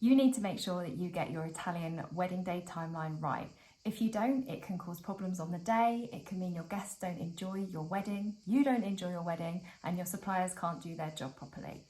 You need to make sure that you get your Italian wedding day timeline right. If you don't, it can cause problems on the day. It can mean your guests don't enjoy your wedding, you don't enjoy your wedding, and your suppliers can't do their job properly.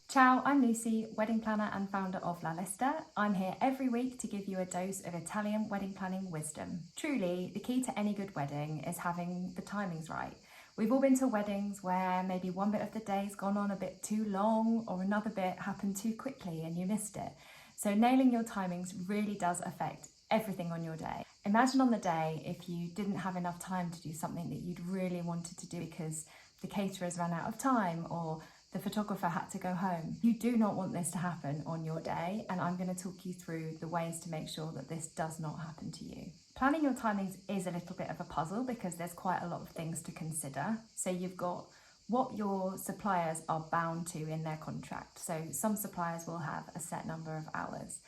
Ciao, I'm Lucy, wedding planner and founder of La Lista. I'm here every week to give you a dose of Italian wedding planning wisdom. Truly, the key to any good wedding is having the timings right. We've all been to weddings where maybe one bit of the day's gone on a bit too long or another bit happened too quickly and you missed it. So nailing your timings really does affect everything on your day. Imagine on the day if you didn't have enough time to do something that you'd really wanted to do because the caterers ran out of time or the photographer had to go home. You do not want this to happen on your day, and I'm going to talk you through the ways to make sure that this does not happen to you. Planning your timings is a little bit of a puzzle because there's quite a lot of things to consider. So you've got what your suppliers are bound to in their contract. So some suppliers will have a set number of hours.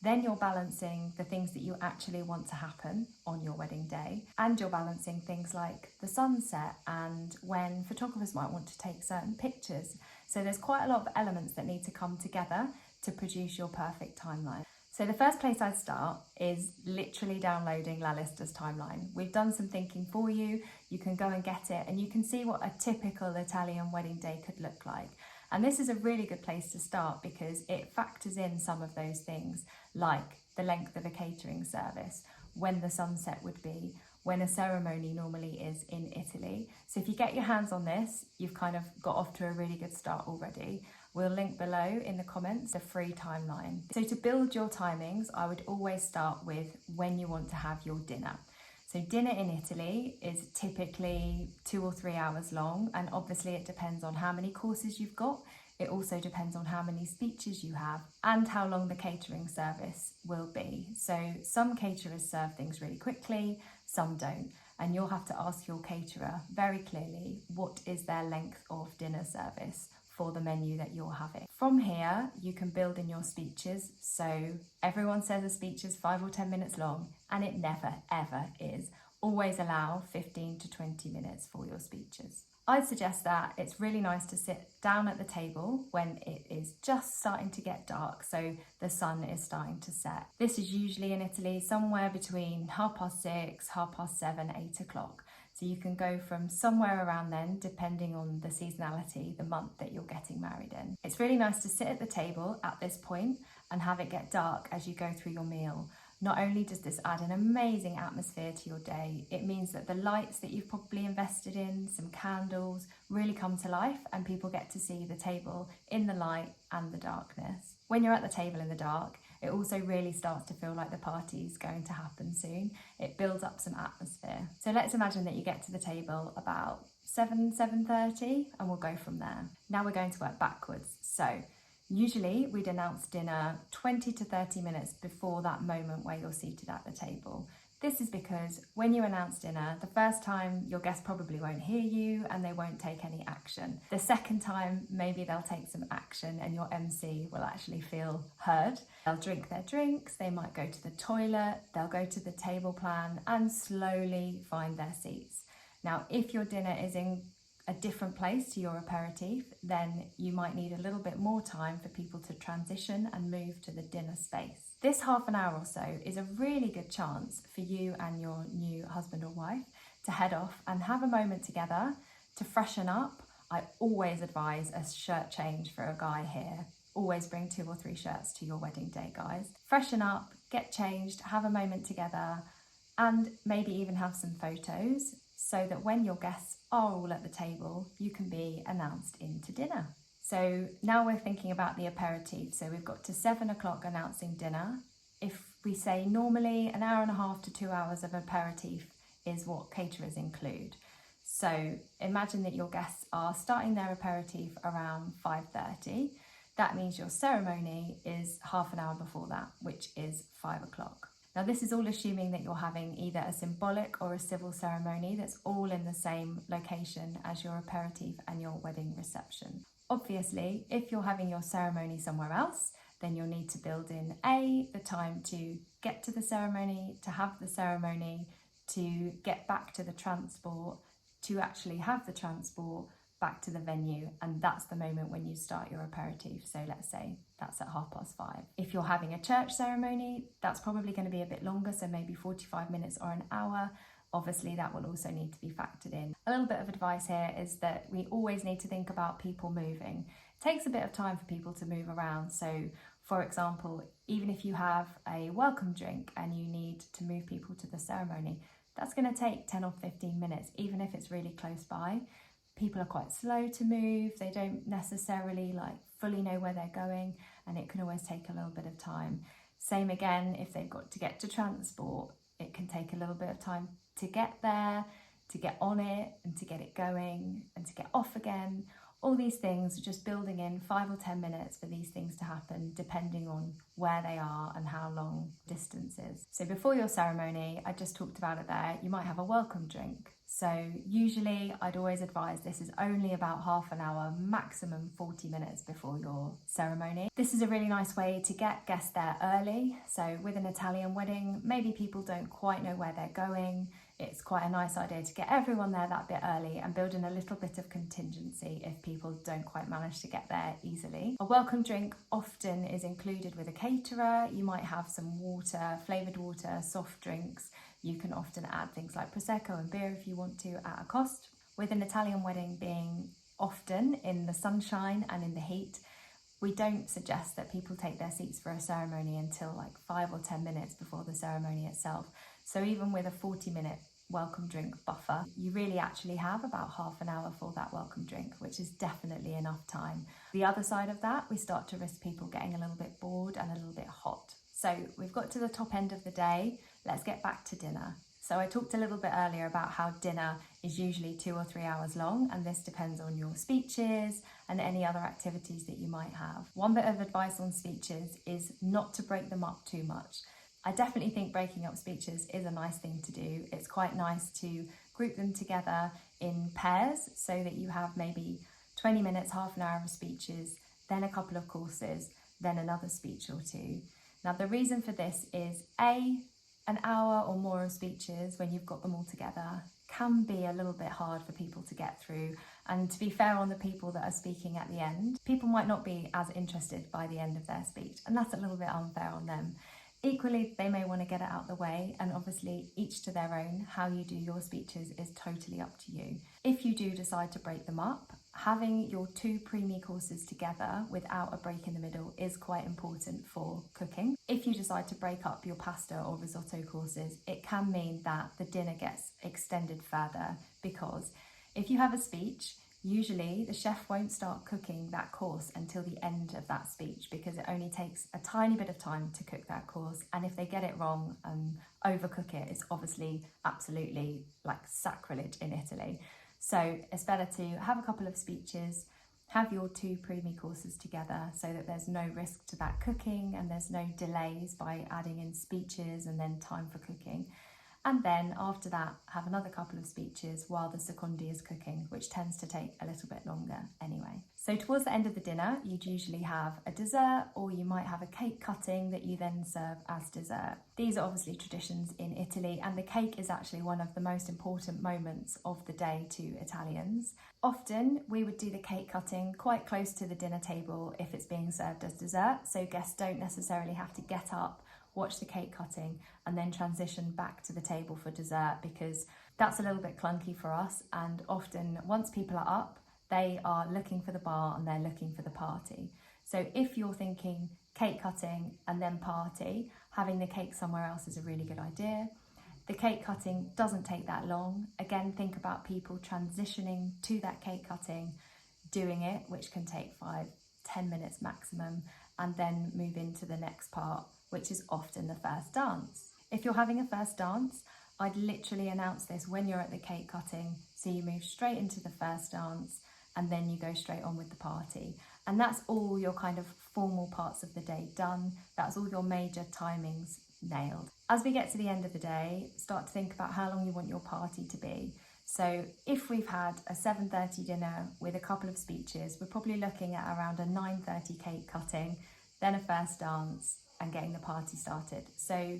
Then you're balancing the things that you actually want to happen on your wedding day, and you're balancing things like the sunset and when photographers might want to take certain pictures. So there's quite a lot of elements that need to come together to produce your perfect timeline. So the first place I'd start is literally downloading La Lista's timeline. We've done some thinking for you. You can go and get it and you can see what a typical Italian wedding day could look like. And this is a really good place to start because it factors in some of those things like the length of a catering service, when the sunset would be, when a ceremony normally is in Italy. So if you get your hands on this, you've kind of got off to a really good start already. We'll link below in the comments a free timeline. So to build your timings, I would always start with when you want to have your dinner. So dinner in Italy is typically 2 or 3 hours long, and obviously it depends on how many courses you've got. It also depends on how many speeches you have and how long the catering service will be. So some caterers serve things really quickly, some don't. And you'll have to ask your caterer very clearly what is their length of dinner service for the menu that you're having. From here, you can build in your speeches. So everyone says a speech is 5 or 10 minutes long, and it never, ever is. Always allow 15 to 20 minutes for your speeches. I'd suggest that it's really nice to sit down at the table when it is just starting to get dark, so the sun is starting to set. This is usually in Italy somewhere between 6:30, 7:30, 8 o'clock. So you can go from somewhere around then, depending on the seasonality, the month that you're getting married in. It's really nice to sit at the table at this point and have it get dark as you go through your meal. Not only does this add an amazing atmosphere to your day, it means that the lights that you've probably invested in, some candles, really come to life and people get to see the table in the light and the darkness. When you're at the table in the dark, it also really starts to feel like the party's going to happen soon. It builds up some atmosphere. So let's imagine that you get to the table about 7:30 and we'll go from there. Now we're going to work backwards. So usually we'd announce dinner 20 to 30 minutes before that moment where you're seated at the table. This is because when you announce dinner, the first time your guests probably won't hear you and they won't take any action. The second time, maybe they'll take some action and your MC will actually feel heard. They'll drink their drinks, they might go to the toilet, they'll go to the table plan and slowly find their seats. Now, if your dinner is in a different place to your aperitif, then you might need a little bit more time for people to transition and move to the dinner space. This half an hour or so is a really good chance for you and your new husband or wife to head off and have a moment together to freshen up. I always advise a shirt change for a guy here. Always bring 2 or 3 shirts to your wedding day, guys. Freshen up, get changed, have a moment together, and maybe even have some photos so that when your guests are all at the table, you can be announced into dinner. So now we're thinking about the aperitif. So we've got to 7 o'clock announcing dinner. If we say normally an hour and a half to 2 hours of aperitif is what caterers include. So imagine that your guests are starting their aperitif around 5:30. That means your ceremony is half an hour before that, which is 5 o'clock. Now this is all assuming that you're having either a symbolic or a civil ceremony that's all in the same location as your aperitif and your wedding reception. Obviously, if you're having your ceremony somewhere else, then you'll need to build in the time to get to the ceremony, to have the ceremony, to get back to the transport, to actually have the transport, back to the venue, and that's the moment when you start your aperitif. So let's say that's at 5:30. If you're having a church ceremony, that's probably going to be a bit longer, so maybe 45 minutes or an hour. Obviously, that will also need to be factored in. A little bit of advice here is that we always need to think about people moving. It takes a bit of time for people to move around. So, for example, even if you have a welcome drink and you need to move people to the ceremony, that's going to take 10 or 15 minutes, even if it's really close by. People are quite slow to move. They don't necessarily fully know where they're going, and it can always take a little bit of time. Same again, if they've got to get to transport, it can take a little bit of time to get there, to get on it, and to get it going, and to get off again. All these things, just building in 5 or 10 minutes for these things to happen, depending on where they are and how long distance is. So before your ceremony, I just talked about it there, you might have a welcome drink. So usually I'd always advise this is only about half an hour, maximum 40 minutes before your ceremony. This is a really nice way to get guests there early. So with an Italian wedding, maybe people don't quite know where they're going. It's quite a nice idea to get everyone there that bit early and build in a little bit of contingency if people don't quite manage to get there easily. A welcome drink often is included with a caterer. You might have some water, flavoured water, soft drinks. You can often add things like Prosecco and beer if you want to at a cost. With an Italian wedding being often in the sunshine and in the heat, we don't suggest that people take their seats for a ceremony until 5 or 10 minutes before the ceremony itself. So even with a 40-minute welcome drink buffer, you really actually have about half an hour for that welcome drink, which is definitely enough time. The other side of that, we start to risk people getting a little bit bored and a little bit hot. So we've got to the top end of the day, let's get back to dinner. So I talked a little bit earlier about how dinner is usually 2 or 3 hours long, and this depends on your speeches and any other activities that you might have. One bit of advice on speeches is not to break them up too much. I definitely think breaking up speeches is a nice thing to do. It's quite nice to group them together in pairs so that you have maybe 20 minutes, half an hour of speeches, then a couple of courses, then another speech or two. Now, the reason for this is an hour or more of speeches when you've got them all together can be a little bit hard for people to get through. And to be fair on the people that are speaking at the end, people might not be as interested by the end of their speech, and that's a little bit unfair on them. Equally, they may want to get it out the way, and obviously each to their own. How you do your speeches is totally up to you. If you do decide to break them up, having your 2 pre-me courses together without a break in the middle is quite important for cooking. If you decide to break up your pasta or risotto courses, it can mean that the dinner gets extended further, because if you have a speech, usually the chef won't start cooking that course until the end of that speech, because it only takes a tiny bit of time to cook that course, and if they get it wrong and overcook it, it's obviously absolutely sacrilege in Italy. So it's better to have a couple of speeches, have your 2 pre-me courses together so that there's no risk to that cooking and there's no delays by adding in speeches and then time for cooking. And then after that, have another couple of speeches while the secondi is cooking, which tends to take a little bit longer anyway. So towards the end of the dinner, you'd usually have a dessert, or you might have a cake cutting that you then serve as dessert. These are obviously traditions in Italy, and the cake is actually one of the most important moments of the day to Italians. Often we would do the cake cutting quite close to the dinner table if it's being served as dessert, so guests don't necessarily have to get up, watch the cake cutting, and then transition back to the table for dessert, because that's a little bit clunky for us. And often once people are up, they are looking for the bar and they're looking for the party. So if you're thinking cake cutting and then party, having the cake somewhere else is a really good idea. The cake cutting doesn't take that long. Again, think about people transitioning to that cake cutting, doing it, which can take 5-10 minutes maximum, and then move into the next part, which is often the first dance. If you're having a first dance, I'd literally announce this when you're at the cake cutting, so you move straight into the first dance and then you go straight on with the party. And that's all your kind of formal parts of the day done. That's all your major timings nailed. As we get to the end of the day, start to think about how long you want your party to be. So if we've had a 7:30 dinner with a couple of speeches, we're probably looking at around a 9:30 cake cutting, then a first dance, and getting the party started. So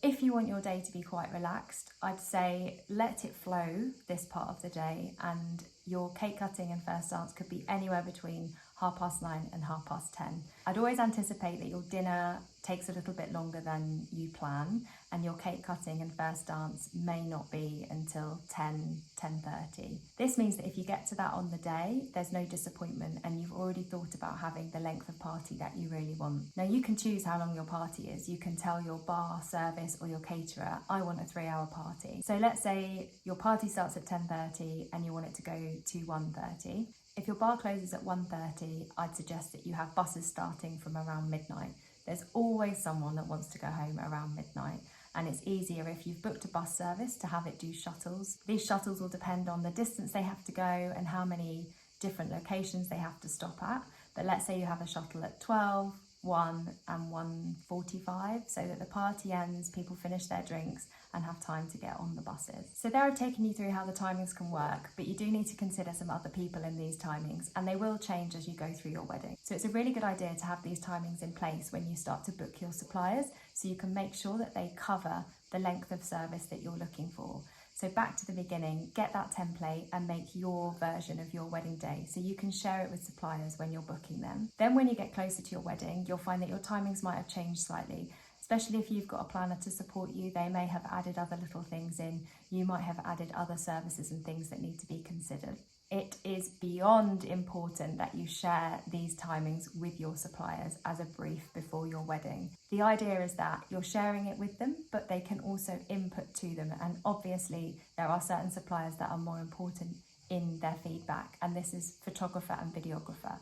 if you want your day to be quite relaxed, I'd say let it flow this part of the day, and your cake cutting and first dance could be anywhere between 9:30 and 10:30. I'd always anticipate that your dinner takes a little bit longer than you plan, and your cake cutting and first dance may not be until 10:30. This means that if you get to that on the day, there's no disappointment and you've already thought about having the length of party that you really want. Now you can choose how long your party is. You can tell your bar service or your caterer, I want a 3-hour party. So let's say your party starts at 10:30 and you want it to go to 1:30. If your bar closes at 1:30, I'd suggest that you have buses starting from around midnight. There's always someone that wants to go home around midnight, and it's easier if you've booked a bus service to have it do shuttles. These shuttles will depend on the distance they have to go and how many different locations they have to stop at. But let's say you have a shuttle at 12, 1 and 1:45, so that the party ends, people finish their drinks and have time to get on the buses. So there I've taken you through how the timings can work, but you do need to consider some other people in these timings, and they will change as you go through your wedding. So it's a really good idea to have these timings in place when you start to book your suppliers, so you can make sure that they cover the length of service that you're looking for. So back to the beginning, get that template and make your version of your wedding day so you can share it with suppliers when you're booking them. Then when you get closer to your wedding, you'll find that your timings might have changed slightly, especially if you've got a planner to support you. They may have added other little things in. You might have added other services and things that need to be considered. It is beyond important that you share these timings with your suppliers as a brief before your wedding. The idea is that you're sharing it with them, but they can also input to them. And obviously there are certain suppliers that are more important in their feedback, and this is photographer and videographer.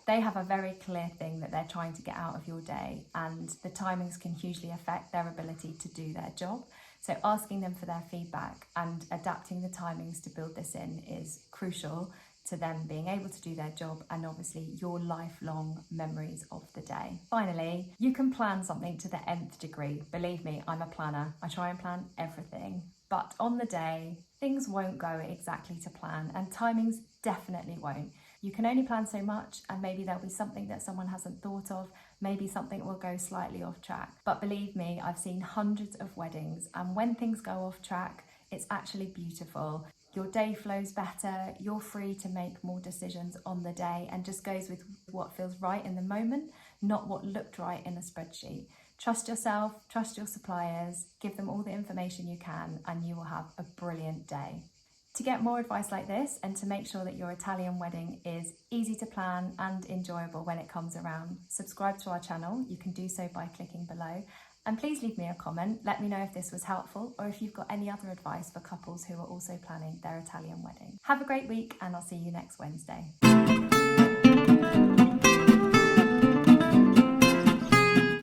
They have a very clear thing that they're trying to get out of your day, and the timings can hugely affect their ability to do their job. So asking them for their feedback and adapting the timings to build this in is crucial to them being able to do their job and obviously your lifelong memories of the day. Finally, you can plan something to the nth degree. Believe me, I'm a planner. I try and plan everything. But on the day, things won't go exactly to plan, and timings definitely won't. You can only plan so much, and maybe there'll be something that someone hasn't thought of, maybe something will go slightly off track. But believe me, I've seen hundreds of weddings, and when things go off track, it's actually beautiful. Your day flows better, you're free to make more decisions on the day, and just goes with what feels right in the moment, not what looked right in a spreadsheet. Trust yourself, trust your suppliers, give them all the information you can, and you will have a brilliant day. To get more advice like this and to make sure that your Italian wedding is easy to plan and enjoyable when it comes around, subscribe to our channel. You can do so by clicking below. And please leave me a comment. Let me know if this was helpful or if you've got any other advice for couples who are also planning their Italian wedding. Have a great week, and I'll see you next Wednesday.